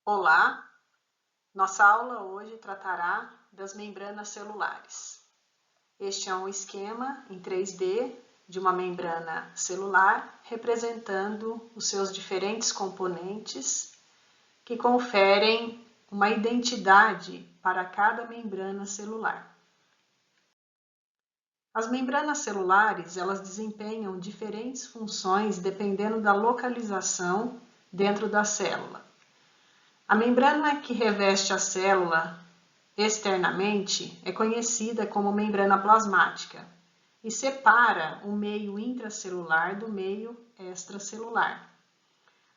Olá, nossa aula hoje tratará das membranas celulares. Este é um esquema em 3D de uma membrana celular representando os seus diferentes componentes que conferem uma identidade para cada membrana celular. As membranas celulares, elas desempenham diferentes funções dependendo da localização dentro da célula. A membrana que reveste a célula externamente é conhecida como membrana plasmática e separa o meio intracelular do meio extracelular.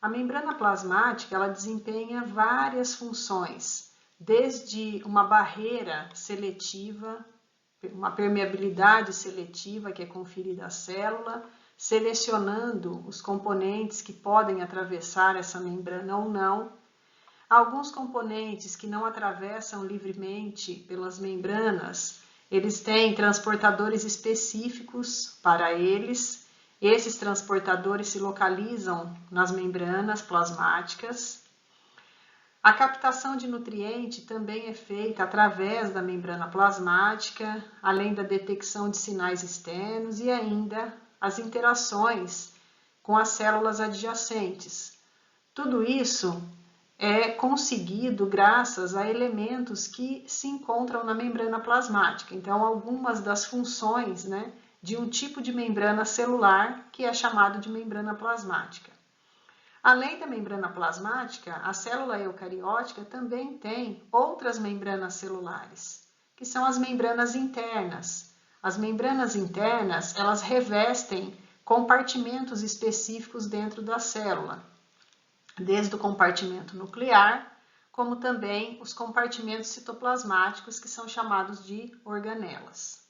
A membrana plasmática ela desempenha várias funções, desde uma barreira seletiva, uma permeabilidade seletiva que é conferida à célula, selecionando os componentes que podem atravessar essa membrana ou não. Alguns componentes que não atravessam livremente pelas membranas, eles têm transportadores específicos para eles. Esses transportadores se localizam nas membranas plasmáticas. A captação de nutriente também é feita através da membrana plasmática, além da detecção de sinais externos e ainda as interações com as células adjacentes. Tudo isso é conseguido graças a elementos que se encontram na membrana plasmática. Então, algumas das funções, de um tipo de membrana celular que é chamado de membrana plasmática. Além da membrana plasmática, a célula eucariótica também tem outras membranas celulares, que são as membranas internas. As membranas internas, elas revestem compartimentos específicos dentro da célula, desde o compartimento nuclear, como também os compartimentos citoplasmáticos, que são chamados de organelas.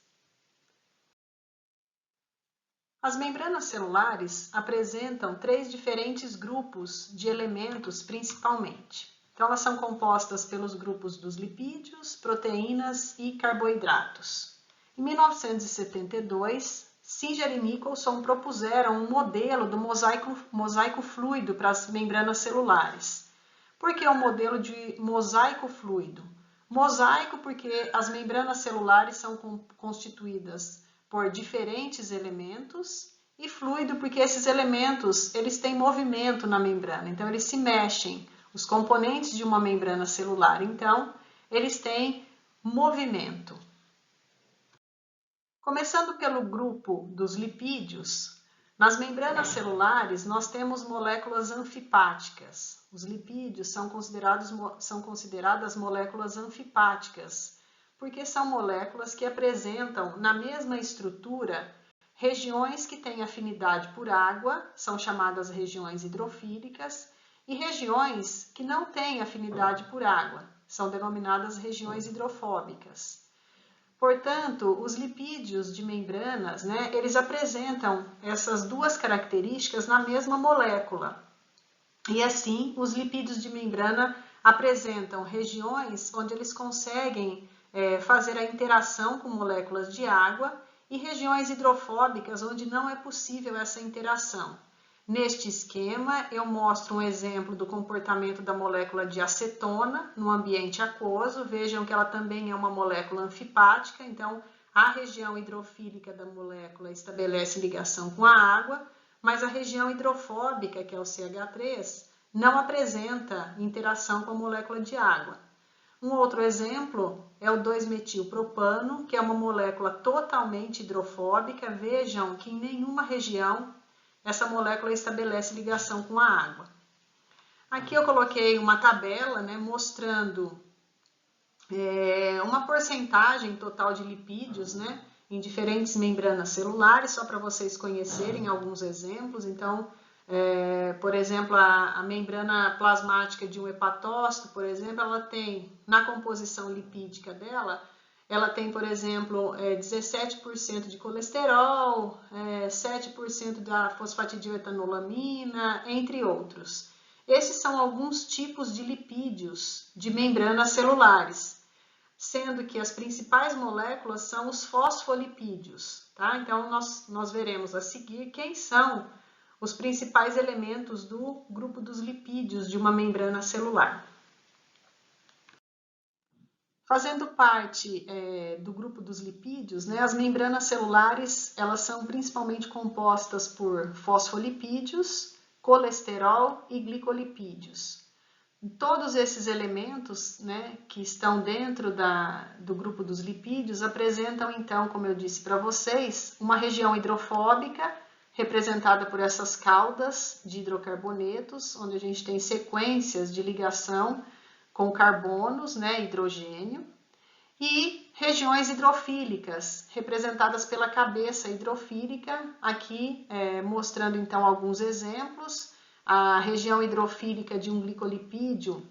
As membranas celulares apresentam 3 diferentes grupos de elementos, principalmente. Então, elas são compostas pelos grupos dos lipídios, proteínas e carboidratos. Em 1972, Singer e Nicholson propuseram um modelo do mosaico fluido para as membranas celulares. Por que o modelo de mosaico fluido? Mosaico porque as membranas celulares são constituídas por diferentes elementos e fluido porque esses elementos eles têm movimento na membrana, então eles se mexem. Os componentes de uma membrana celular, então, eles têm movimento. Começando pelo grupo dos lipídios, nas membranas celulares nós temos moléculas anfipáticas. Os lipídios são consideradas moléculas anfipáticas, porque são moléculas que apresentam na mesma estrutura regiões que têm afinidade por água, são chamadas regiões hidrofílicas, e regiões que não têm afinidade por água, são denominadas regiões hidrofóbicas. Portanto, os lipídios de membranas, eles apresentam essas duas características na mesma molécula. E assim, os lipídios de membrana apresentam regiões onde eles conseguem fazer a interação com moléculas de água e regiões hidrofóbicas onde não é possível essa interação. Neste esquema, eu mostro um exemplo do comportamento da molécula de acetona no ambiente aquoso. Vejam que ela também é uma molécula anfipática, então a região hidrofílica da molécula estabelece ligação com a água, mas a região hidrofóbica, que é o CH3, não apresenta interação com a molécula de água. Um outro exemplo é o 2-metilpropano, que é uma molécula totalmente hidrofóbica. Vejam que em nenhuma região essa molécula estabelece ligação com a água. Aqui eu coloquei uma tabela, mostrando uma porcentagem total de lipídios, em diferentes membranas celulares, só para vocês conhecerem alguns exemplos. Então, por exemplo, a membrana plasmática de um hepatócito, por exemplo, ela tem, na composição lipídica dela, ela tem, por exemplo, 17% de colesterol, 7% da fosfatidiletanolamina, entre outros. Esses são alguns tipos de lipídios de membranas celulares, sendo que as principais moléculas são os fosfolipídios, tá? Então, nós veremos a seguir quem são os principais elementos do grupo dos lipídios de uma membrana celular. Fazendo parte do grupo dos lipídios, né, as membranas celulares, elas são principalmente compostas por fosfolipídios, colesterol e glicolipídios. Todos esses elementos, né, que estão dentro do grupo dos lipídios apresentam, então, como eu disse para vocês, uma região hidrofóbica, representada por essas caudas de hidrocarbonetos, onde a gente tem sequências de ligação com carbonos, né, hidrogênio, e regiões hidrofílicas, representadas pela cabeça hidrofílica, aqui mostrando então alguns exemplos. A região hidrofílica de um glicolipídio,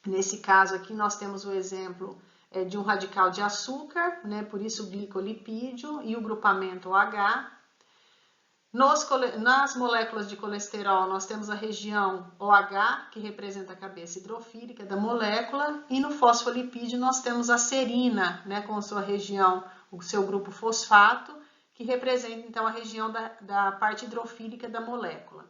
nesse caso aqui nós temos o exemplo de um radical de açúcar, né, por isso o glicolipídio e o grupamento OH. Nas moléculas de colesterol, nós temos a região OH, que representa a cabeça hidrofílica da molécula, e no fosfolipídio nós temos a serina, né, com a sua região, o seu grupo fosfato, que representa então a região da parte hidrofílica da molécula.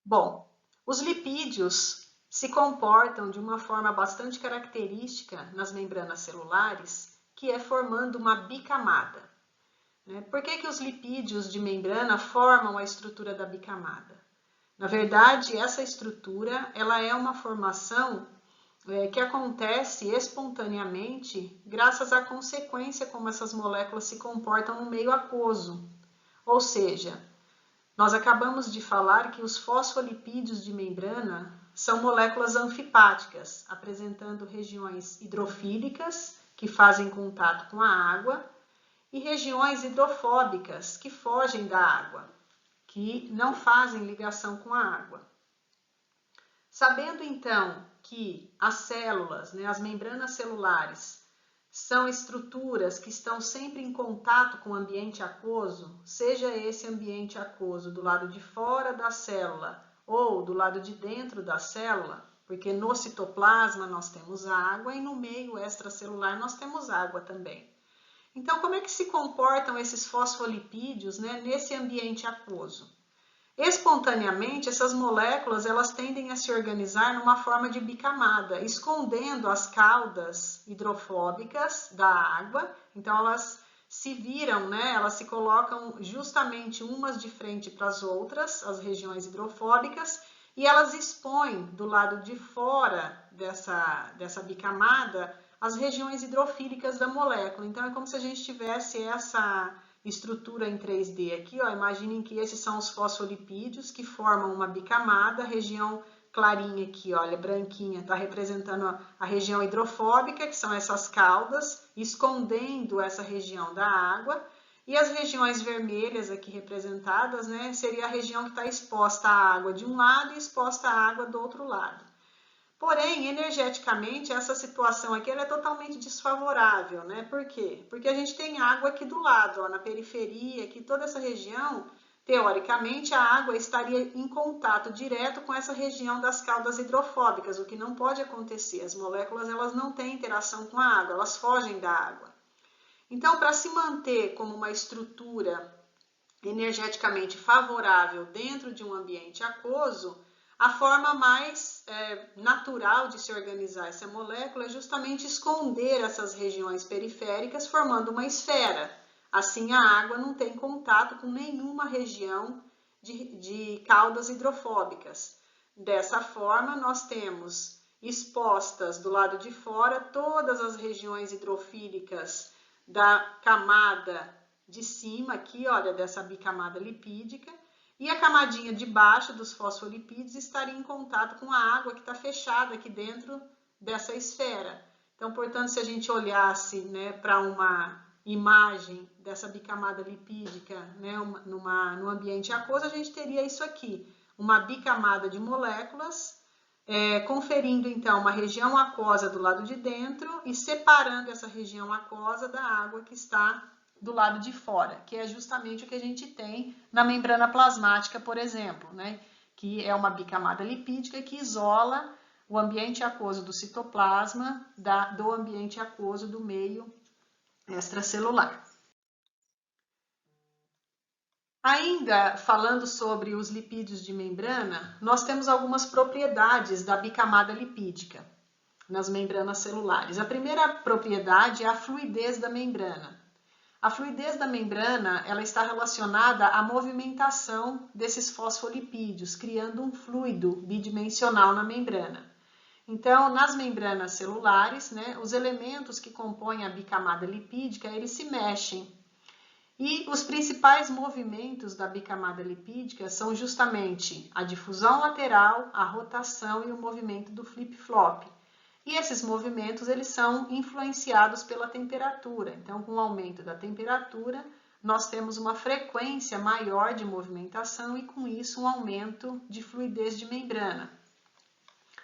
Bom, os lipídios se comportam de uma forma bastante característica nas membranas celulares, que é formando uma bicamada. Por que os lipídios de membrana formam a estrutura da bicamada? Na verdade, essa estrutura ela é uma formação que acontece espontaneamente graças à consequência como essas moléculas se comportam no meio aquoso. Ou seja, nós acabamos de falar que os fosfolipídios de membrana são moléculas anfipáticas, apresentando regiões hidrofílicas, que fazem contato com a água, e regiões hidrofóbicas, que fogem da água, que não fazem ligação com a água. Sabendo então que as células, né, as membranas celulares, são estruturas que estão sempre em contato com o ambiente aquoso, seja esse ambiente aquoso do lado de fora da célula ou do lado de dentro da célula, porque no citoplasma nós temos água e no meio extracelular nós temos água também. Então, como é que se comportam esses fosfolipídios, né, nesse ambiente aquoso? Espontaneamente, essas moléculas elas tendem a se organizar numa forma de bicamada, escondendo as caudas hidrofóbicas da água. Então, elas se viram, né? Elas se colocam justamente umas de frente para as outras, as regiões hidrofóbicas, e elas expõem do lado de fora dessa bicamada as regiões hidrofílicas da molécula. Então, é como se a gente tivesse essa estrutura em 3D aqui, ó, imaginem que esses são os fosfolipídios que formam uma bicamada, a região clarinha aqui, olha, branquinha, está representando a região hidrofóbica, que são essas caudas, escondendo essa região da água, e as regiões vermelhas aqui representadas, né, seria a região que está exposta à água de um lado e exposta à água do outro lado. Porém, energeticamente, essa situação aqui ela é totalmente desfavorável, né? Por quê? Porque a gente tem água aqui do lado, ó, na periferia, aqui toda essa região, teoricamente, a água estaria em contato direto com essa região das caudas hidrofóbicas, o que não pode acontecer. As moléculas elas não têm interação com a água, elas fogem da água. Então, para se manter como uma estrutura energeticamente favorável dentro de um ambiente aquoso, a forma mais natural de se organizar essa molécula é justamente esconder essas regiões periféricas, formando uma esfera. Assim, a água não tem contato com nenhuma região de caudas hidrofóbicas. Dessa forma, nós temos expostas do lado de fora todas as regiões hidrofílicas da camada de cima, aqui, olha, dessa bicamada lipídica, e a camadinha de baixo dos fosfolipídios estaria em contato com a água que está fechada aqui dentro dessa esfera. Então, portanto, se a gente olhasse, né, para uma imagem dessa bicamada lipídica, né, no ambiente aquoso, a gente teria isso aqui, uma bicamada de moléculas, conferindo então uma região aquosa do lado de dentro e separando essa região aquosa da água que está do lado de fora, que é justamente o que a gente tem na membrana plasmática, por exemplo, né? Que é uma bicamada lipídica que isola o ambiente aquoso do citoplasma do ambiente aquoso do meio extracelular. Ainda falando sobre os lipídios de membrana, nós temos algumas propriedades da bicamada lipídica nas membranas celulares. A primeira propriedade é a fluidez da membrana. A fluidez da membrana, ela está relacionada à movimentação desses fosfolipídios, criando um fluido bidimensional na membrana. Então, nas membranas celulares, os elementos que compõem a bicamada lipídica, eles se mexem. E os principais movimentos da bicamada lipídica são justamente a difusão lateral, a rotação e o movimento do flip-flop. E esses movimentos, eles são influenciados pela temperatura. Então, com o aumento da temperatura, nós temos uma frequência maior de movimentação e, com isso, um aumento de fluidez de membrana.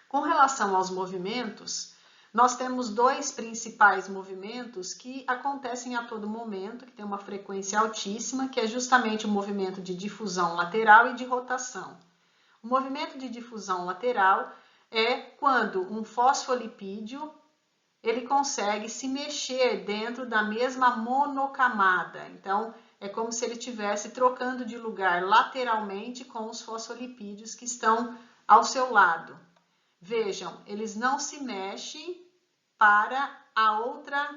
Com relação aos movimentos, nós temos dois principais movimentos que acontecem a todo momento, que tem uma frequência altíssima, que é justamente o movimento de difusão lateral e de rotação. O movimento de difusão lateral é quando um fosfolipídio ele consegue se mexer dentro da mesma monocamada. Então, é como se ele estivesse trocando de lugar lateralmente com os fosfolipídios que estão ao seu lado. Vejam, eles não se mexem para a outra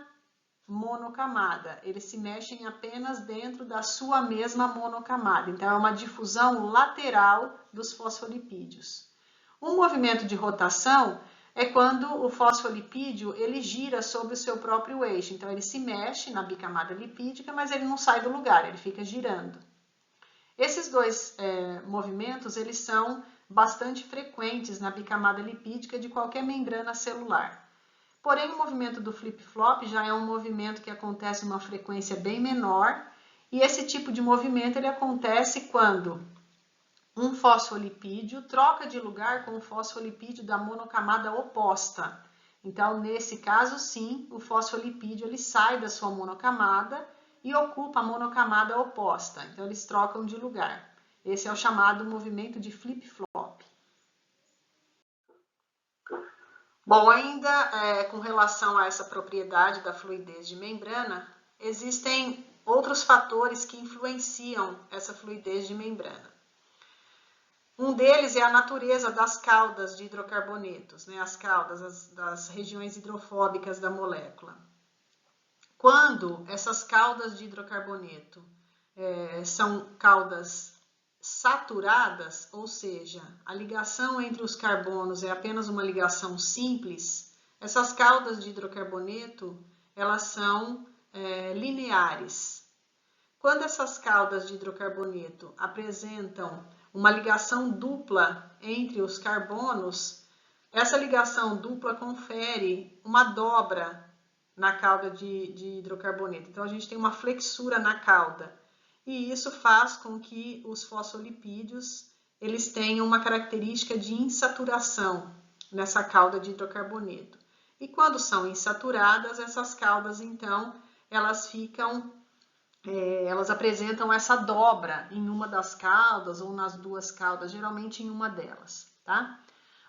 monocamada, eles se mexem apenas dentro da sua mesma monocamada. Então, é uma difusão lateral dos fosfolipídios. O movimento de rotação é quando o fosfolipídio ele gira sobre o seu próprio eixo. Então, ele se mexe na bicamada lipídica, mas ele não sai do lugar, ele fica girando. Esses dois movimentos, eles são bastante frequentes na bicamada lipídica de qualquer membrana celular. Porém, o movimento do flip-flop já é um movimento que acontece em uma frequência bem menor, e esse tipo de movimento ele acontece quando um fosfolipídio troca de lugar com o fosfolipídio da monocamada oposta. Então, nesse caso, sim, o fosfolipídio ele sai da sua monocamada e ocupa a monocamada oposta. Então, eles trocam de lugar. Esse é o chamado movimento de flip-flop. Bom, ainda com relação a essa propriedade da fluidez de membrana, existem outros fatores que influenciam essa fluidez de membrana. Um deles é a natureza das caudas de hidrocarbonetos, as caudas das regiões hidrofóbicas da molécula. Quando essas caudas de hidrocarboneto são caudas saturadas, ou seja, a ligação entre os carbonos é apenas uma ligação simples, essas caudas de hidrocarboneto elas são lineares. Quando essas caudas de hidrocarboneto apresentam uma ligação dupla entre os carbonos, essa ligação dupla confere uma dobra na cauda de hidrocarboneto. Então, a gente tem uma flexura na cauda. E isso faz com que os fosfolipídios eles tenham uma característica de insaturação nessa cauda de hidrocarboneto. E quando são insaturadas, essas caudas, então, elas apresentam essa dobra em uma das caudas ou nas duas caudas, geralmente em uma delas, tá?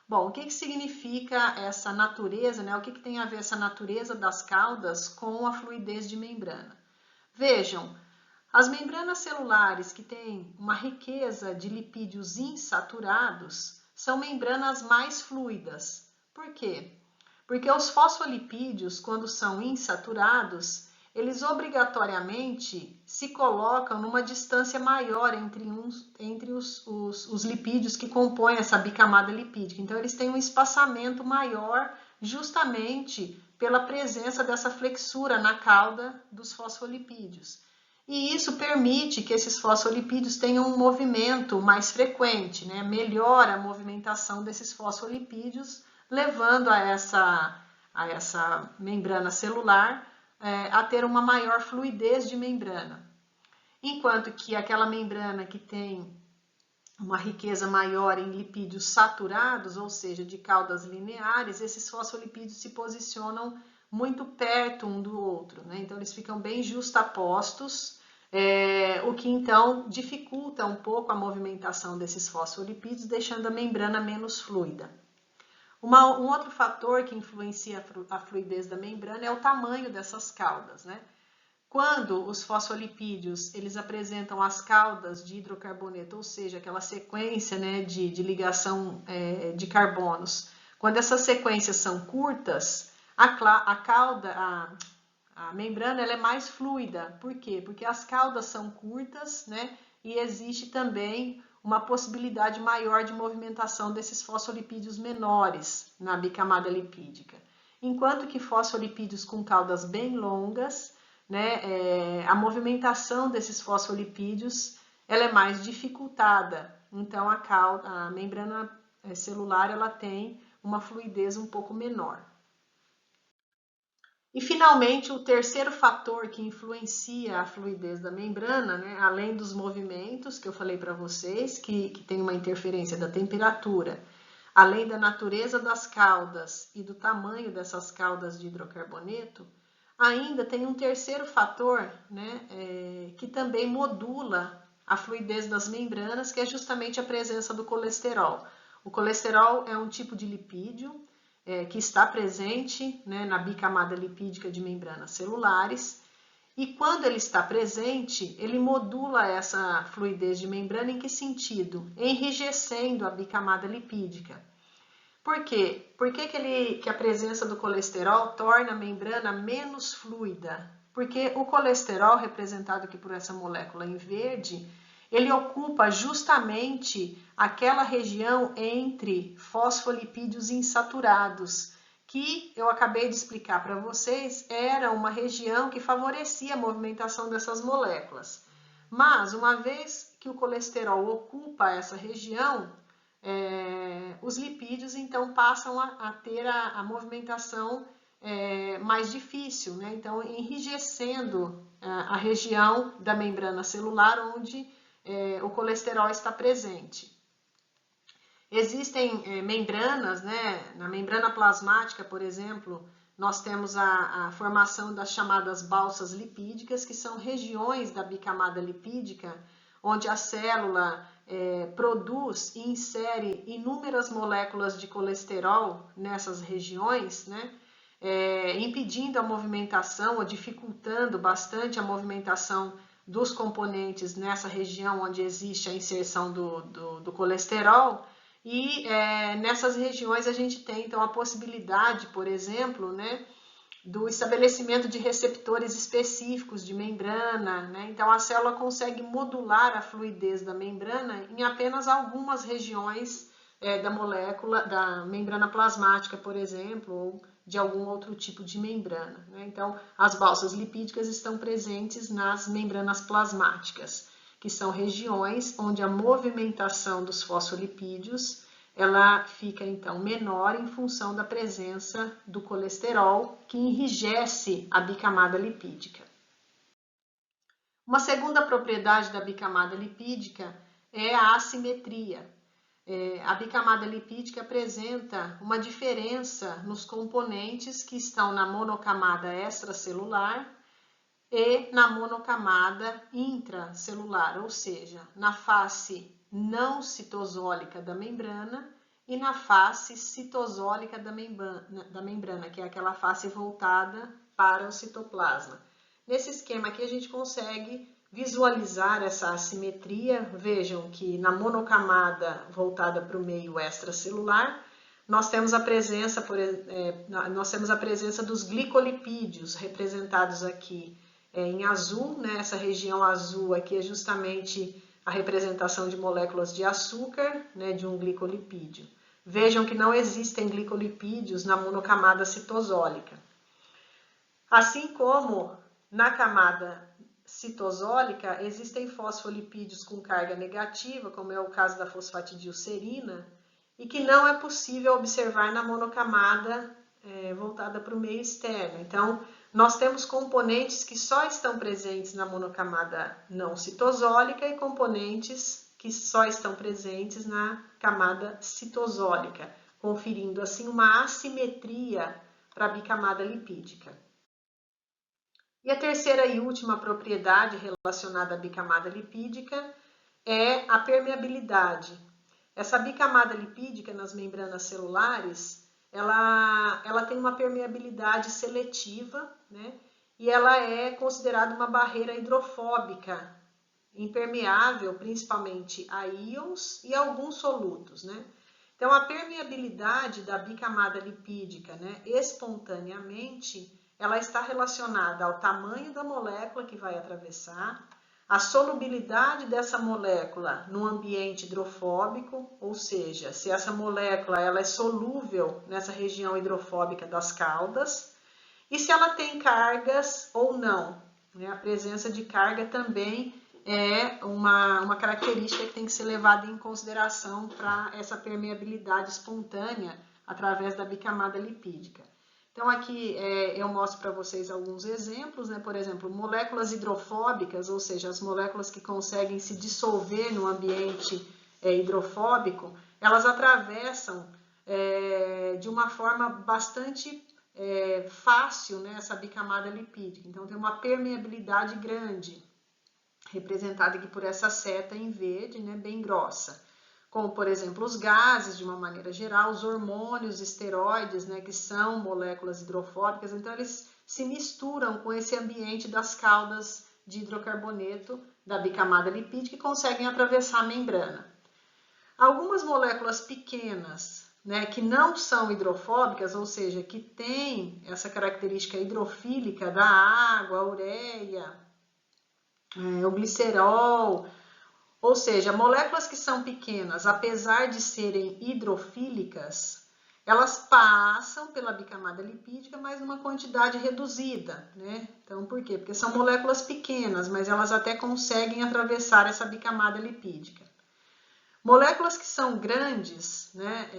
Bom, o que significa essa natureza, O que tem a ver essa natureza das caudas com a fluidez de membrana? Vejam, as membranas celulares que têm uma riqueza de lipídios insaturados são membranas mais fluidas. Por quê? Porque os fosfolipídios, quando são insaturados, eles obrigatoriamente se colocam numa distância maior entre os lipídios que compõem essa bicamada lipídica. Então, eles têm um espaçamento maior justamente pela presença dessa flexura na cauda dos fosfolipídios. E isso permite que esses fosfolipídios tenham um movimento mais frequente, melhora a movimentação desses fosfolipídios, levando a essa membrana celular a ter uma maior fluidez de membrana. Enquanto que aquela membrana que tem uma riqueza maior em lipídios saturados, ou seja, de caudas lineares, esses fosfolipídios se posicionam muito perto um do outro, Então, eles ficam bem justapostos, o que então dificulta um pouco a movimentação desses fosfolipídios, deixando a membrana menos fluida. Um outro fator que influencia a fluidez da membrana é o tamanho dessas caudas, Quando os fosfolipídios eles apresentam as caudas de hidrocarboneto, ou seja, aquela sequência, né, de ligação de carbonos, quando essas sequências são curtas, a membrana ela é mais fluida. Por quê? Porque as caudas são curtas, né, e existe também uma possibilidade maior de movimentação desses fosfolipídios menores na bicamada lipídica. Enquanto que fosfolipídios com caudas bem longas, né, a movimentação desses fosfolipídios ela é mais dificultada. Então a membrana celular ela tem uma fluidez um pouco menor. E finalmente o terceiro fator que influencia a fluidez da membrana, né, além dos movimentos que eu falei para vocês, que tem uma interferência da temperatura, além da natureza das caudas e do tamanho dessas caudas de hidrocarboneto, ainda tem um terceiro fator, né, que também modula a fluidez das membranas, que é justamente a presença do colesterol. O colesterol é um tipo de lipídio que está presente, né, na bicamada lipídica de membranas celulares, e quando ele está presente, ele modula essa fluidez de membrana em que sentido? Enrijecendo a bicamada lipídica. Por quê? Por que a presença do colesterol torna a membrana menos fluida? Porque o colesterol, representado aqui por essa molécula em verde, ele ocupa justamente aquela região entre fosfolipídios insaturados, que eu acabei de explicar para vocês, era uma região que favorecia a movimentação dessas moléculas. Mas, uma vez que o colesterol ocupa essa região, os lipídios então passam a ter a movimentação mais difícil, né? Então enrijecendo a região da membrana celular onde o colesterol está presente. Existem membranas, né? Na membrana plasmática, por exemplo, nós temos a formação das chamadas balsas lipídicas, que são regiões da bicamada lipídica, onde a célula produz e insere inúmeras moléculas de colesterol nessas regiões, né? Impedindo a movimentação ou dificultando bastante a movimentação dos componentes nessa região onde existe a inserção do colesterol. E nessas regiões a gente tem então a possibilidade, por exemplo, né, do estabelecimento de receptores específicos de membrana, né? Então a célula consegue modular a fluidez da membrana em apenas algumas regiões da molécula, da membrana plasmática, por exemplo, ou de algum outro tipo de membrana, né? Então as balsas lipídicas estão presentes nas membranas plasmáticas, que são regiões onde a movimentação dos fosfolipídios ela fica então menor em função da presença do colesterol, que enrijece a bicamada lipídica. Uma segunda propriedade da bicamada lipídica é a assimetria. A bicamada lipídica apresenta uma diferença nos componentes que estão na monocamada extracelular e na monocamada intracelular, ou seja, na face não citosólica da membrana e na face citosólica da membrana, que é aquela face voltada para o citoplasma. Nesse esquema aqui a gente consegue visualizar essa assimetria. Vejam que na monocamada voltada para o meio extracelular, nós temos a presença, dos glicolipídios, representados aqui em azul, né? Essa região azul aqui é justamente a representação de moléculas de açúcar, né, de um glicolipídio. Vejam que não existem glicolipídios na monocamada citosólica. Assim como na camada citosólica existem fosfolipídios com carga negativa, como é o caso da fosfatidilcerina, e que não é possível observar na monocamada voltada para o meio externo. Então, nós temos componentes que só estão presentes na monocamada não citosólica e componentes que só estão presentes na camada citosólica, conferindo assim uma assimetria para a bicamada lipídica. E a terceira e última propriedade relacionada à bicamada lipídica é a permeabilidade. Essa bicamada lipídica nas membranas celulares, ela tem uma permeabilidade seletiva, né? e ela é considerada uma barreira hidrofóbica, impermeável principalmente a íons e alguns solutos, né? Então, a permeabilidade da bicamada lipídica, né, espontaneamente, ela está relacionada ao tamanho da molécula que vai atravessar, a solubilidade dessa molécula no ambiente hidrofóbico, ou seja, se essa molécula ela é solúvel nessa região hidrofóbica das caudas, e se ela tem cargas ou não, né? A presença de carga também é uma característica que tem que ser levada em consideração para essa permeabilidade espontânea através da bicamada lipídica. Então, aqui eu mostro para vocês alguns exemplos, né? Por exemplo, moléculas hidrofóbicas, ou seja, as moléculas que conseguem se dissolver no ambiente hidrofóbico, elas atravessam de uma forma bastante fácil, né, essa bicamada lipídica. Então, tem uma permeabilidade grande, representada aqui por essa seta em verde, né, bem grossa. Como, por exemplo, os gases, de uma maneira geral, os hormônios, esteroides, né, que são moléculas hidrofóbicas, então eles se misturam com esse ambiente das caudas de hidrocarboneto da bicamada lipídica e conseguem atravessar a membrana. Algumas moléculas pequenas, né, que não são hidrofóbicas, ou seja, que têm essa característica hidrofílica da água, a ureia, o glicerol, ou seja, moléculas que são pequenas, apesar de serem hidrofílicas, elas passam pela bicamada lipídica, mas numa quantidade reduzida, né? Então, por quê? Porque são moléculas pequenas, mas elas até conseguem atravessar essa bicamada lipídica. Moléculas que são grandes, né,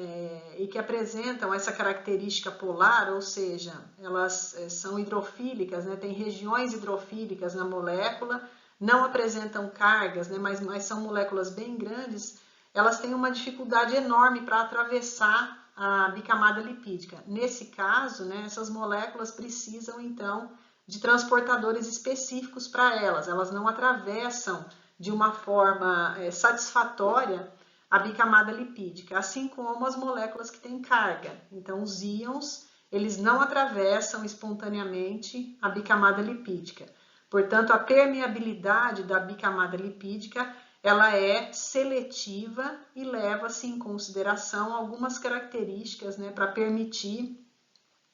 e que apresentam essa característica polar, ou seja, elas são hidrofílicas, né, tem regiões hidrofílicas na molécula, não apresentam cargas, né, mas são moléculas bem grandes, elas têm uma dificuldade enorme para atravessar a bicamada lipídica. Nesse caso, né, essas moléculas precisam, então, de transportadores específicos para elas não atravessam de uma forma satisfatória a bicamada lipídica, assim como as moléculas que têm carga. Então, os íons, eles não atravessam espontaneamente a bicamada lipídica. Portanto, a permeabilidade da bicamada lipídica, ela é seletiva e leva-se em consideração algumas características, né, para permitir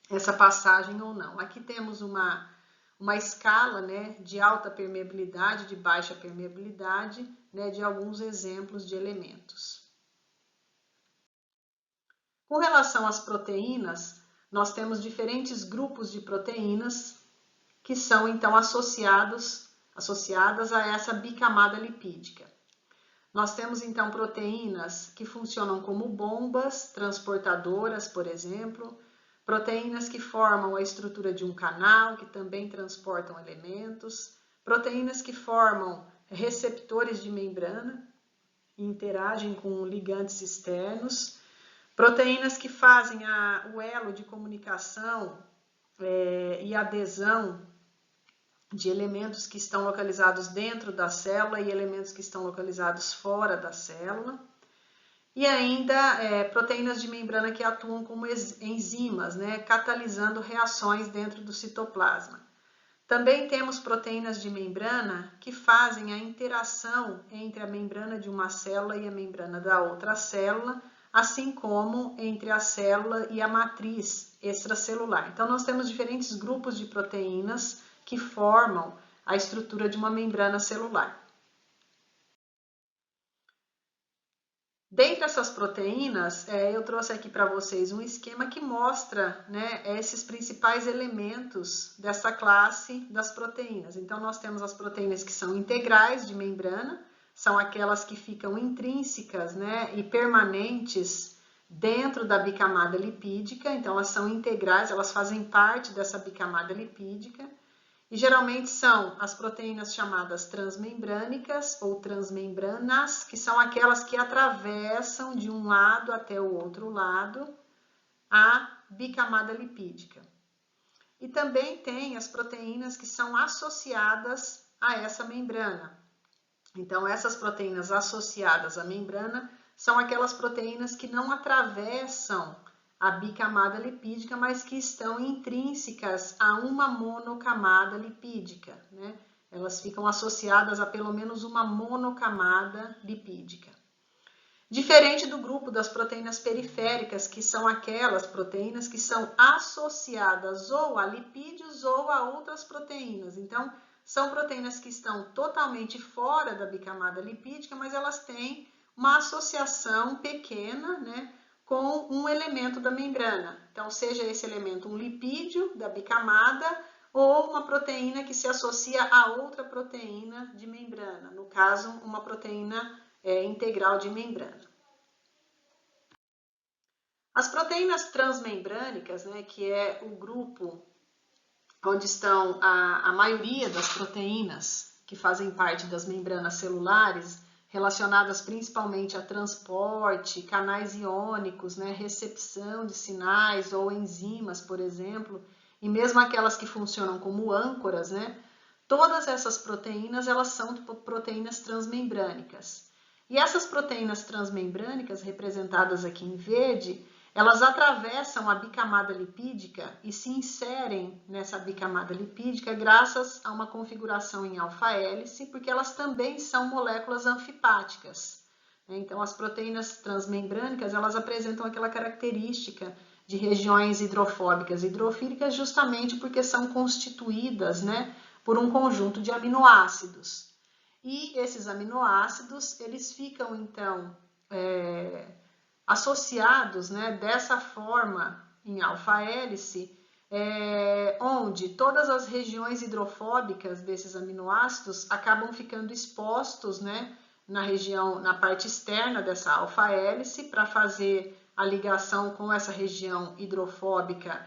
essa passagem ou não. Aqui temos uma escala, né, de alta permeabilidade, de baixa permeabilidade, né, de alguns exemplos de elementos. Com relação às proteínas, nós temos diferentes grupos de proteínas que são, então, associadas a essa bicamada lipídica. Nós temos, então, proteínas que funcionam como bombas transportadoras, por exemplo, proteínas que formam a estrutura de um canal, que também transportam elementos, proteínas que formam receptores de membrana e interagem com ligantes externos, proteínas que fazem o elo de comunicação e adesão de elementos que estão localizados dentro da célula e elementos que estão localizados fora da célula. E ainda proteínas de membrana que atuam como enzimas, né, catalisando reações dentro do citoplasma. Também temos proteínas de membrana que fazem a interação entre a membrana de uma célula e a membrana da outra célula, assim como entre a célula e a matriz extracelular. Então, nós temos diferentes grupos de proteínas que formam a estrutura de uma membrana celular. Dentre essas proteínas, eu trouxe aqui para vocês um esquema que mostra, né, esses principais elementos dessa classe das proteínas. Então, nós temos as proteínas que são integrais de membrana, são aquelas que ficam intrínsecas, né, e permanentes dentro da bicamada lipídica. Então, elas são integrais, elas fazem parte dessa bicamada lipídica. E geralmente são as proteínas chamadas transmembrânicas ou transmembranas, que são aquelas que atravessam de um lado até o outro lado a bicamada lipídica. E também tem as proteínas que são associadas a essa membrana. Então, essas proteínas associadas à membrana são aquelas proteínas que não atravessam a bicamada lipídica, mas que estão intrínsecas a uma monocamada lipídica, né? Elas ficam associadas a pelo menos uma monocamada lipídica. Diferente do grupo das proteínas periféricas, que são aquelas proteínas que são associadas ou a lipídios ou a outras proteínas. Então, são proteínas que estão totalmente fora da bicamada lipídica, mas elas têm uma associação pequena, né, com um elemento da membrana. Então, seja esse elemento um lipídio da bicamada ou uma proteína que se associa a outra proteína de membrana, no caso, uma proteína integral de membrana. As proteínas transmembrânicas, né, que é o grupo onde estão a maioria das proteínas que fazem parte das membranas celulares, relacionadas principalmente a transporte, canais iônicos, né, recepção de sinais ou enzimas, por exemplo, e mesmo aquelas que funcionam como âncoras, né, todas essas proteínas, elas são proteínas transmembrânicas. E essas proteínas transmembrânicas, representadas aqui em verde, elas atravessam a bicamada lipídica e se inserem nessa bicamada lipídica graças a uma configuração em alfa-hélice, porque elas também são moléculas anfipáticas. Então, as proteínas transmembrânicas, elas apresentam aquela característica de regiões hidrofóbicas e hidrofílicas justamente porque são constituídas, né, por um conjunto de aminoácidos. E esses aminoácidos, eles ficam, então, associados, né, dessa forma em alfa-hélice, onde todas as regiões hidrofóbicas desses aminoácidos acabam ficando expostos, né, na parte externa dessa alfa-hélice para fazer a ligação com essa região hidrofóbica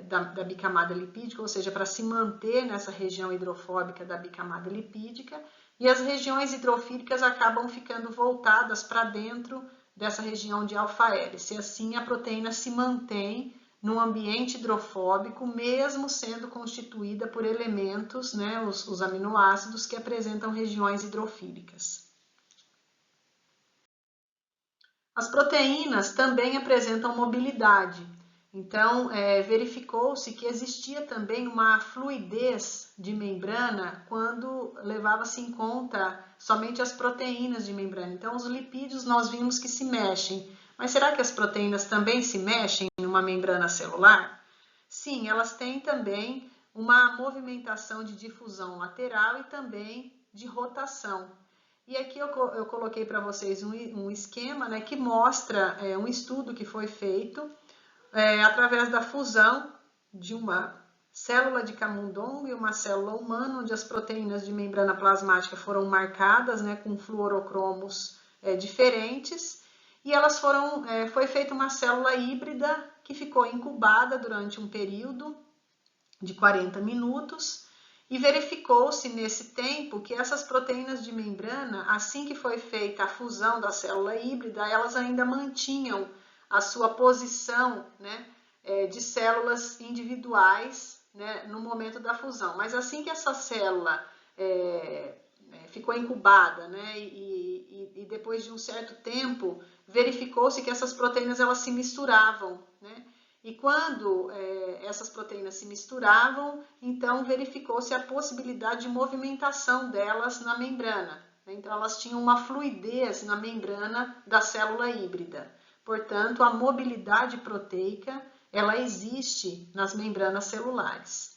da bicamada lipídica, ou seja, para se manter nessa região hidrofóbica da bicamada lipídica, e as regiões hidrofílicas acabam ficando voltadas para dentro dessa região de alfa-hélice. Assim, a proteína se mantém num ambiente hidrofóbico, mesmo sendo constituída por elementos, né, os aminoácidos que apresentam regiões hidrofílicas. As proteínas também apresentam mobilidade. Então, verificou-se que existia também uma fluidez de membrana quando levava-se em conta somente as proteínas de membrana. Então, os lipídios nós vimos que se mexem. Mas será que as proteínas também se mexem numa membrana celular? Sim, elas têm também uma movimentação de difusão lateral e também de rotação. E aqui eu coloquei para vocês um esquema, né, que mostra um estudo que foi feito através da fusão de uma célula de camundongo e uma célula humana, onde as proteínas de membrana plasmática foram marcadas, né, com fluorocromos diferentes, e foi feita uma célula híbrida que ficou incubada durante um período de 40 minutos, e verificou-se nesse tempo que essas proteínas de membrana, assim que foi feita a fusão da célula híbrida, elas ainda mantinham a sua posição, né, de células individuais, né, no momento da fusão. Mas assim que essa célula ficou incubada, né, e depois de um certo tempo, verificou-se que essas proteínas elas se misturavam, né? E quando essas proteínas se misturavam, então verificou-se a possibilidade de movimentação delas na membrana. Então, elas tinham uma fluidez na membrana da célula híbrida. Portanto, a mobilidade proteica, ela existe nas membranas celulares.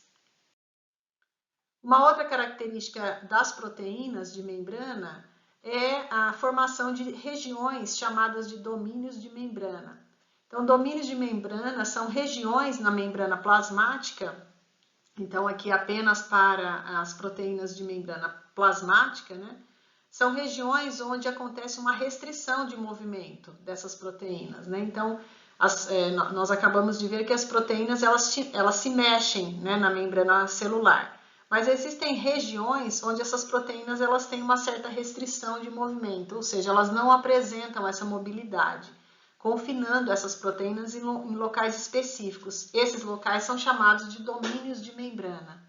Uma outra característica das proteínas de membrana é a formação de regiões chamadas de domínios de membrana. Então, domínios de membrana são regiões na membrana plasmática, então aqui apenas para as proteínas de membrana plasmática, né? São regiões onde acontece uma restrição de movimento dessas proteínas, né? Então, nós acabamos de ver que as proteínas elas se mexem, né, na membrana celular, mas existem regiões onde essas proteínas elas têm uma certa restrição de movimento, ou seja, elas não apresentam essa mobilidade, confinando essas proteínas em locais específicos. Esses locais são chamados de domínios de membrana.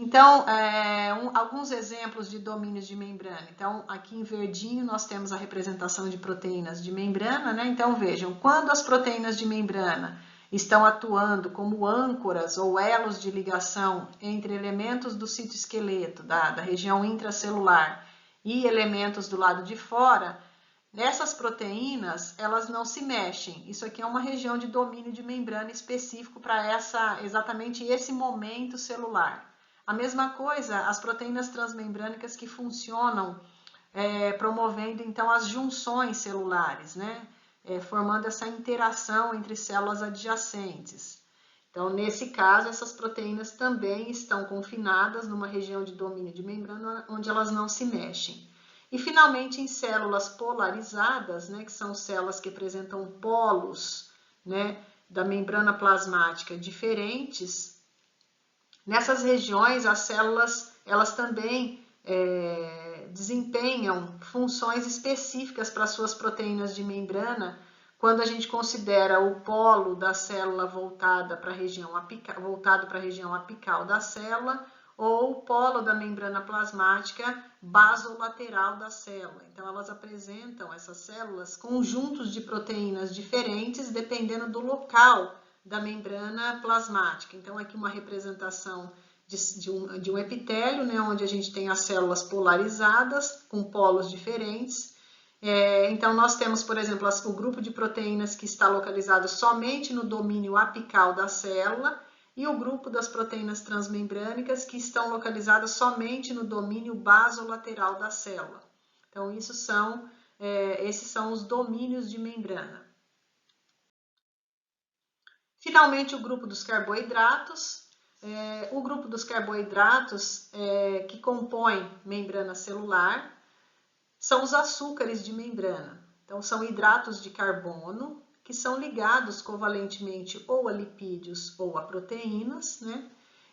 Então, alguns exemplos de domínios de membrana. Então, aqui em verdinho nós temos a representação de proteínas de membrana, né? Então, vejam, quando as proteínas de membrana estão atuando como âncoras ou elos de ligação entre elementos do citoesqueleto, da região intracelular, e elementos do lado de fora, essas proteínas, elas não se mexem. Isso aqui é uma região de domínio de membrana específico para exatamente esse momento celular. A mesma coisa, as proteínas transmembrânicas que funcionam promovendo então as junções celulares, né? Formando essa interação entre células adjacentes. Então, nesse caso, essas proteínas também estão confinadas numa região de domínio de membrana onde elas não se mexem. E, finalmente, em células polarizadas, né, que são células que apresentam polos, né, da membrana plasmática diferentes, nessas regiões, as células elas também desempenham funções específicas para suas proteínas de membrana, quando a gente considera o polo da célula voltado para a região apical da célula, ou o polo da membrana plasmática basolateral da célula. Então, elas apresentam, essas células, conjuntos de proteínas diferentes, dependendo do local da membrana plasmática. Então, aqui uma representação de um epitélio, né, onde a gente tem as células polarizadas, com polos diferentes. Então, nós temos, por exemplo, o grupo de proteínas que está localizado somente no domínio apical da célula, e o grupo das proteínas transmembrânicas que estão localizadas somente no domínio basolateral da célula. Então, esses são os domínios de membrana. Finalmente, o grupo dos carboidratos. O grupo dos carboidratos que compõe membrana celular são os açúcares de membrana. Então, são hidratos de carbono que são ligados covalentemente ou a lipídios ou a proteínas, né?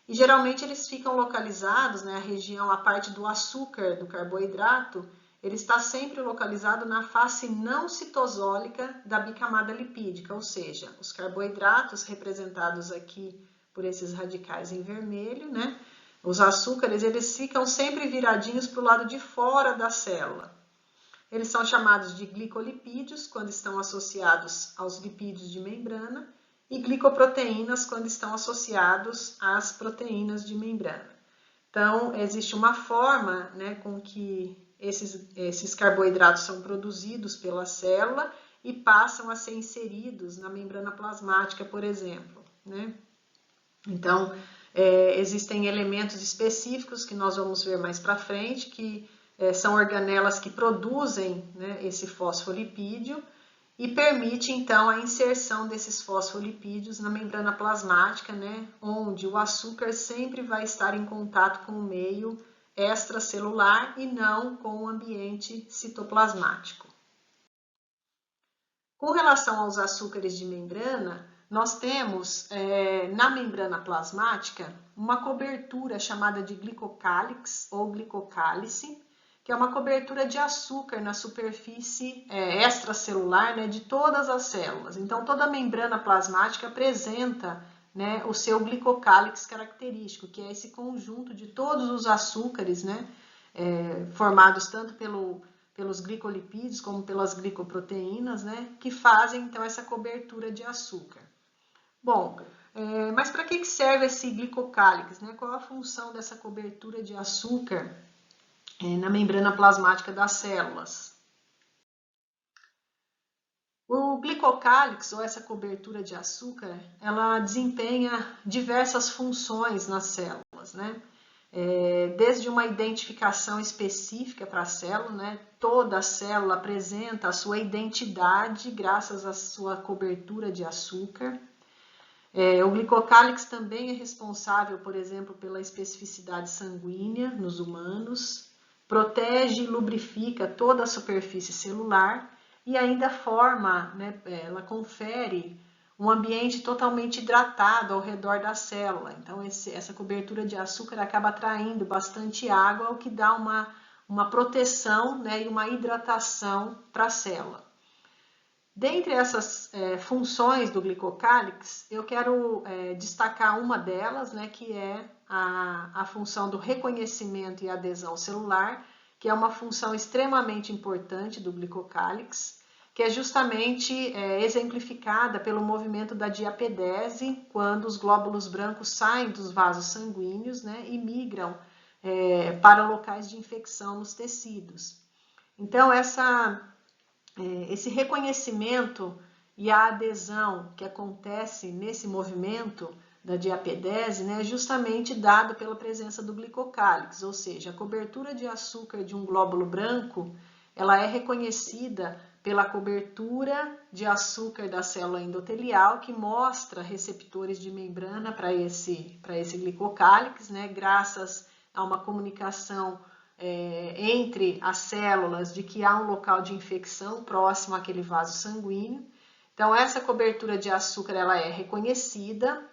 E geralmente eles ficam localizados, né, a parte do açúcar do carboidrato, ele está sempre localizado na face não citosólica da bicamada lipídica, ou seja, os carboidratos representados aqui por esses radicais em vermelho, né? Os açúcares, eles ficam sempre viradinhos para o lado de fora da célula. Eles são chamados de glicolipídios quando estão associados aos lipídios de membrana e glicoproteínas quando estão associados às proteínas de membrana. Então, existe uma forma, né, com que esses carboidratos são produzidos pela célula e passam a ser inseridos na membrana plasmática, por exemplo, né? Então, existem elementos específicos que nós vamos ver mais para frente, que são organelas que produzem, né, esse fosfolipídio e permite, então, a inserção desses fosfolipídios na membrana plasmática, né, onde o açúcar sempre vai estar em contato com o meio extracelular e não com o ambiente citoplasmático. Com relação aos açúcares de membrana, nós temos na membrana plasmática uma cobertura chamada de glicocálix ou glicocálice, que é uma cobertura de açúcar na superfície extracelular, né, de todas as células. Então, toda a membrana plasmática apresenta, né, o seu glicocálix característico, que é esse conjunto de todos os açúcares, né, formados tanto pelos glicolipídios como pelas glicoproteínas, né, que fazem, então, essa cobertura de açúcar. Bom, mas para que serve esse glicocálix, né? Qual a função dessa cobertura de açúcar na membrana plasmática das células? O glicocálix, ou essa cobertura de açúcar, ela desempenha diversas funções nas células, né? Desde uma identificação específica para a célula, né? Toda célula apresenta a sua identidade graças à sua cobertura de açúcar. O glicocálix também é responsável, por exemplo, pela especificidade sanguínea nos humanos, protege e lubrifica toda a superfície celular e ainda forma, né, ela confere um ambiente totalmente hidratado ao redor da célula. Então, essa cobertura de açúcar acaba atraindo bastante água, o que dá uma proteção, né, e uma hidratação para a célula. Dentre essas funções do glicocálix, eu quero destacar uma delas, né, que é a função do reconhecimento e adesão celular, que é uma função extremamente importante do glicocálix, que é justamente exemplificada pelo movimento da diapedese, quando os glóbulos brancos saem dos vasos sanguíneos, né, e migram para locais de infecção nos tecidos. Então, esse reconhecimento e a adesão que acontece nesse movimento da diapedese, né, é justamente dado pela presença do glicocálix, ou seja, a cobertura de açúcar de um glóbulo branco, ela é reconhecida pela cobertura de açúcar da célula endotelial, que mostra receptores de membrana para esse glicocálix, né, graças a uma comunicação entre as células de que há um local de infecção próximo àquele vaso sanguíneo. Então, essa cobertura de açúcar ela é reconhecida.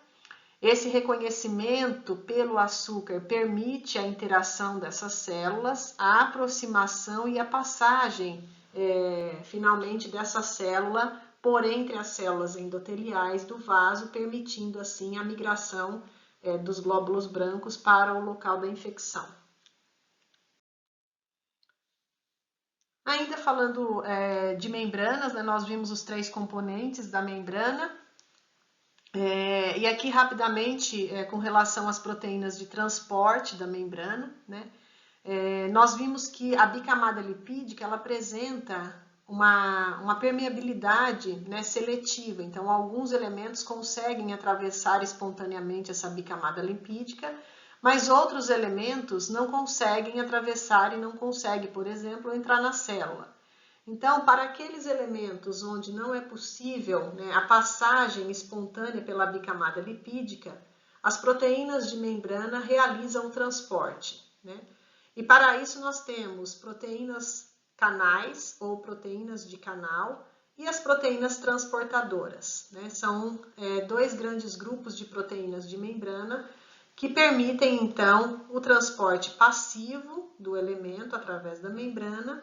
Esse reconhecimento pelo açúcar permite a interação dessas células, a aproximação e a passagem, finalmente, dessa célula por entre as células endoteliais do vaso, permitindo, assim, a migração dos glóbulos brancos para o local da infecção. Ainda falando de membranas, né, nós vimos os 3 componentes da membrana. E aqui, rapidamente, com relação às proteínas de transporte da membrana, né, nós vimos que a bicamada lipídica ela apresenta uma permeabilidade, né, seletiva. Então, alguns elementos conseguem atravessar espontaneamente essa bicamada lipídica, mas outros elementos não conseguem atravessar e não conseguem, por exemplo, entrar na célula. Então, para aqueles elementos onde não é possível, né, a passagem espontânea pela bicamada lipídica, as proteínas de membrana realizam o transporte, né? E para isso nós temos proteínas canais ou proteínas de canal e as proteínas transportadoras, né? São 2 grandes grupos de proteínas de membrana que permitem, então, o transporte passivo do elemento através da membrana,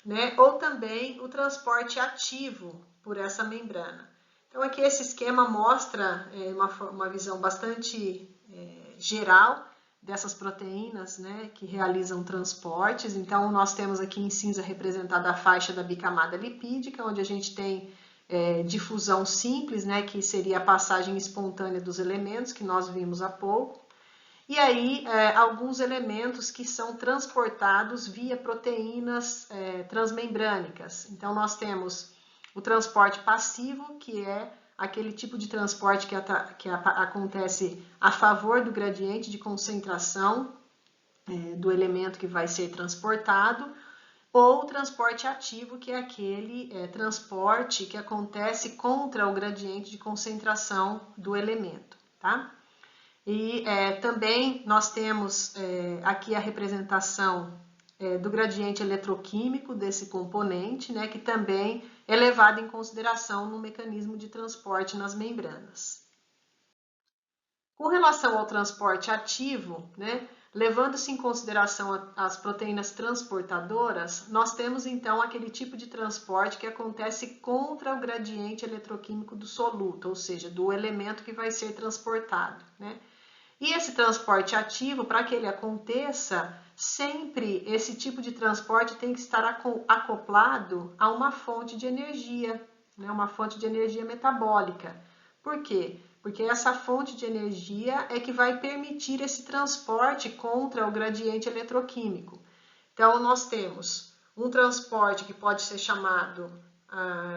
né, ou também o transporte ativo por essa membrana. Então, aqui esse esquema mostra uma visão bastante geral dessas proteínas, né, que realizam transportes. Então, nós temos aqui em cinza representada a faixa da bicamada lipídica, onde a gente tem difusão simples, né, que seria a passagem espontânea dos elementos, que nós vimos há pouco. E aí, alguns elementos que são transportados via proteínas transmembrânicas. Então, nós temos o transporte passivo, que é aquele tipo de transporte que acontece a favor do gradiente de concentração do elemento que vai ser transportado, ou o transporte ativo, que é aquele transporte que acontece contra o gradiente de concentração do elemento, tá? E também nós temos aqui a representação do gradiente eletroquímico desse componente, né, que também é levado em consideração no mecanismo de transporte nas membranas. Com relação ao transporte ativo, né, levando-se em consideração as proteínas transportadoras, nós temos então aquele tipo de transporte que acontece contra o gradiente eletroquímico do soluto, ou seja, do elemento que vai ser transportado, né? E esse transporte ativo, para que ele aconteça, sempre esse tipo de transporte tem que estar acoplado a uma fonte de energia, né? Uma fonte de energia metabólica. Por quê? Porque essa fonte de energia é que vai permitir esse transporte contra o gradiente eletroquímico. Então, nós temos um transporte que pode ser chamado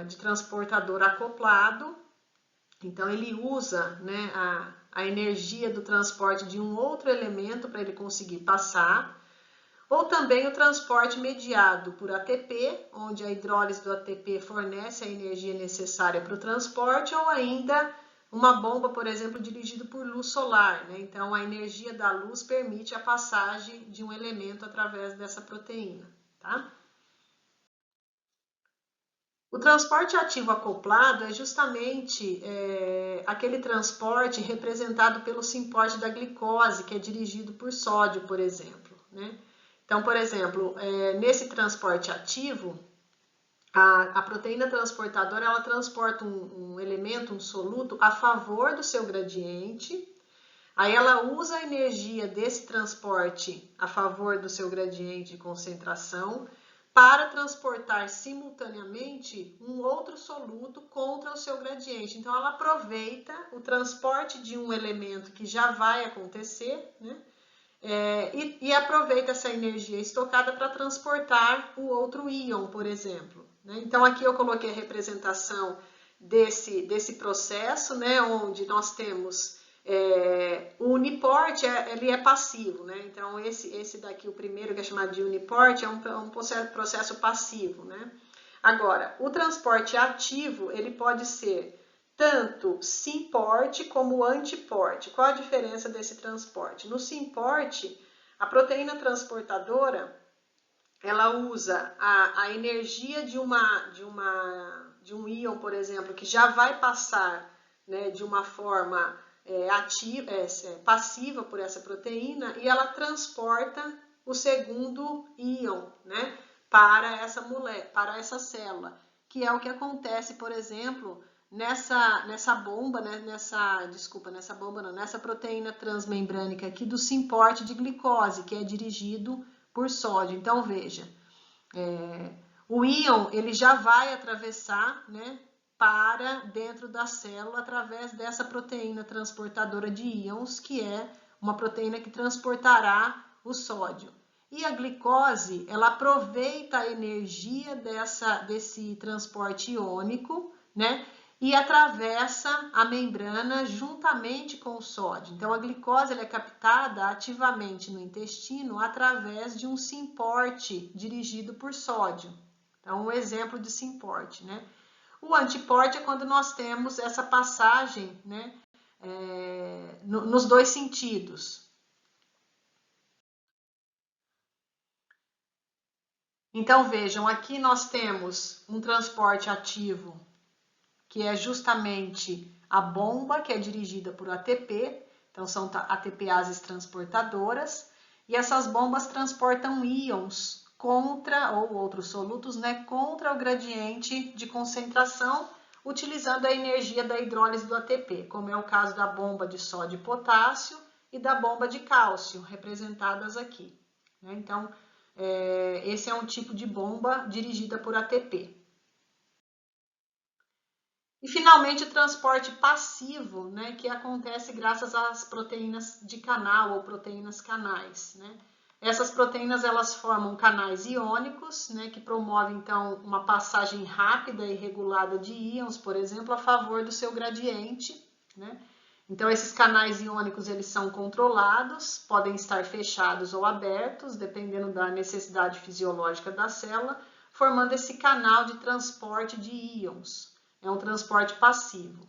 de transportador acoplado. Então, ele usa, né, a energia do transporte de um outro elemento para ele conseguir passar, ou também o transporte mediado por ATP, onde a hidrólise do ATP fornece a energia necessária para o transporte, ou ainda uma bomba, por exemplo, dirigida por luz solar, né? Então, a energia da luz permite a passagem de um elemento através dessa proteína, tá? O transporte ativo acoplado é justamente aquele transporte representado pelo simporte da glicose, que é dirigido por sódio, por exemplo, né? Então, por exemplo, nesse transporte ativo, a proteína transportadora ela transporta um elemento, um soluto, a favor do seu gradiente, Aí ela usa a energia desse transporte a favor do seu gradiente de concentração para transportar simultaneamente um outro soluto contra o seu gradiente. Então, ela aproveita o transporte de um elemento que já vai acontecer, né? E aproveita essa energia estocada para transportar o outro íon, por exemplo. Né? Então, aqui eu coloquei a representação desse processo, né? Onde nós temos o uniporte, ele é passivo, né? Então, esse daqui, o primeiro, que é chamado de uniporte, é um processo passivo, né? Agora, o transporte ativo, ele pode ser tanto simporte como antiporte. Qual a diferença desse transporte? No simporte, a proteína transportadora, ela usa a energia de um íon, por exemplo, que já vai passar, né, de uma forma passiva por essa proteína, e ela transporta o segundo íon, né, para essa célula, que é o que acontece, por exemplo, nessa bomba, né, nessa proteína transmembrânica aqui do simporte de glicose, que é dirigido por sódio. Então, veja, o íon, ele já vai atravessar, né, para dentro da célula através dessa proteína transportadora de íons, que é uma proteína que transportará o sódio. E a glicose, ela aproveita a energia desse transporte iônico, né, e atravessa a membrana juntamente com o sódio. Então, a glicose ela é captada ativamente no intestino através de um simporte dirigido por sódio. Então, um exemplo de simporte, né? O antiporte é quando nós temos essa passagem, né, nos dois sentidos. Então, vejam, aqui nós temos um transporte ativo, que é justamente a bomba, que é dirigida por ATP, então são ATPases transportadoras, e essas bombas transportam íons ou outros solutos, né, contra o gradiente de concentração, utilizando a energia da hidrólise do ATP, como é o caso da bomba de sódio e potássio e da bomba de cálcio, representadas aqui. Né? Então, esse é um tipo de bomba dirigida por ATP. E, finalmente, o transporte passivo, né, que acontece graças às proteínas de canal ou proteínas canais. Né? Essas proteínas elas formam canais iônicos, né, que promovem, então, uma passagem rápida e regulada de íons, por exemplo, a favor do seu gradiente. Né? Então, esses canais iônicos eles são controlados, podem estar fechados ou abertos, dependendo da necessidade fisiológica da célula, formando esse canal de transporte de íons. É um transporte passivo.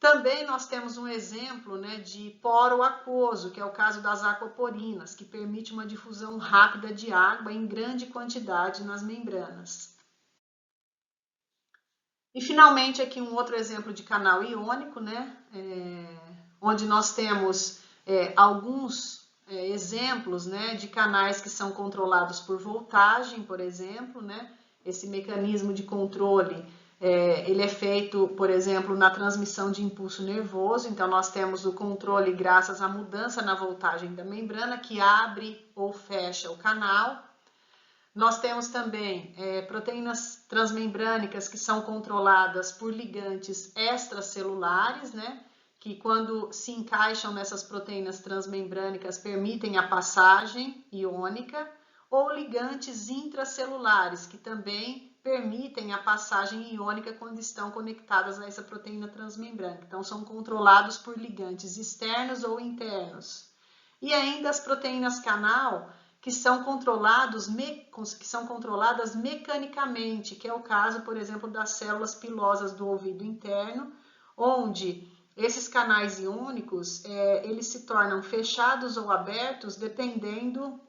Também nós temos um exemplo, né, de poro aquoso, que é o caso das aquaporinas, que permite uma difusão rápida de água em grande quantidade nas membranas. E, finalmente, aqui um outro exemplo de canal iônico, né, onde nós temos alguns exemplos, né, de canais que são controlados por voltagem, por exemplo. Né, esse mecanismo de controle ele é feito, por exemplo, na transmissão de impulso nervoso. Então, nós temos o controle graças à mudança na voltagem da membrana, que abre ou fecha o canal. Nós temos também proteínas transmembrânicas que são controladas por ligantes extracelulares, né? Que quando se encaixam nessas proteínas transmembrânicas permitem a passagem iônica, ou ligantes intracelulares, que também permitem a passagem iônica quando estão conectadas a essa proteína transmembrânica. Então, são controlados por ligantes externos ou internos. E ainda as proteínas canal, que são controladas mecanicamente, que é o caso, por exemplo, das células pilosas do ouvido interno, onde esses canais iônicos eles se tornam fechados ou abertos dependendo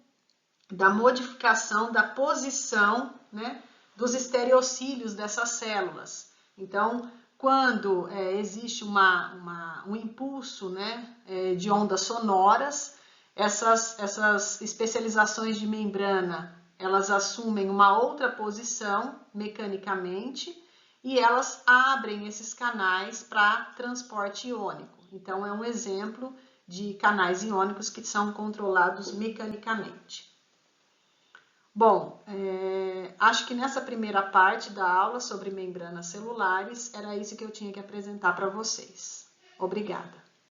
da modificação da posição, né, dos estereocílios dessas células. Então, quando existe um impulso, né, de ondas sonoras, essas especializações de membrana, elas assumem uma outra posição mecanicamente e elas abrem esses canais para transporte iônico. Então, é um exemplo de canais iônicos que são controlados mecanicamente. Bom, acho que nessa primeira parte da aula sobre membranas celulares, era isso que eu tinha que apresentar para vocês. Obrigada.